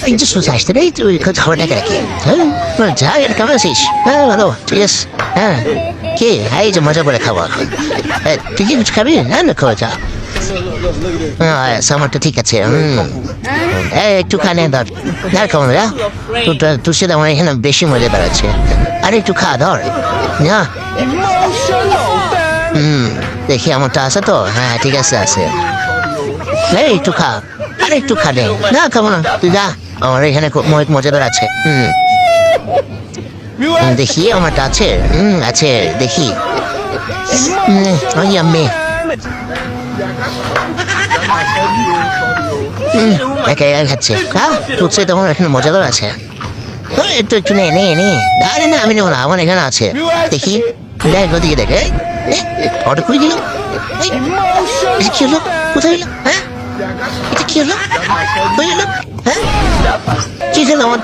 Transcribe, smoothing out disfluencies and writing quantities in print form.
এই যে সোজা আসতে নেই তুই খাবারটা রাখি হ্যাঁ যা এর কেমন আছিস হ্যাঁ ভালো ঠিক আছে হ্যাঁ কে হ্যাঁ এই যে মজা করে খাবো হ্যাঁ তুই কি কিছু খাবি হ্যাঁ না খাওয়া যা হ্যাঁ সামারটা ঠিক আছে একটু খানে ধর ধর খাবো না তোর সাথে আমার এখানে বেশি মজা বেড়াচ্ছে আরে একটু খা ধর না দেখি আমারটা আছে তো হ্যাঁ ঠিক আছে আছে এই একটু খা আরে একটু খা দে না খাবো না তুই যা আমার এখানে মজাদার আছে দেখি আমারটা আছে আছে দেখি আমি একা একা খাচ্ছে তোর সাথে তোমার এখানে মজাদার আছে একটু একটু নে নে নে আরে না আমি নেবো না আমার এখানে আছে দেখি দেখ ওদিকে দেখে অর্ডার করে দিল কি হলো কোথায় হলো হ্যাঁ এটা কি হলো হয়ে গেল হ্যাঁ কি হলো আমার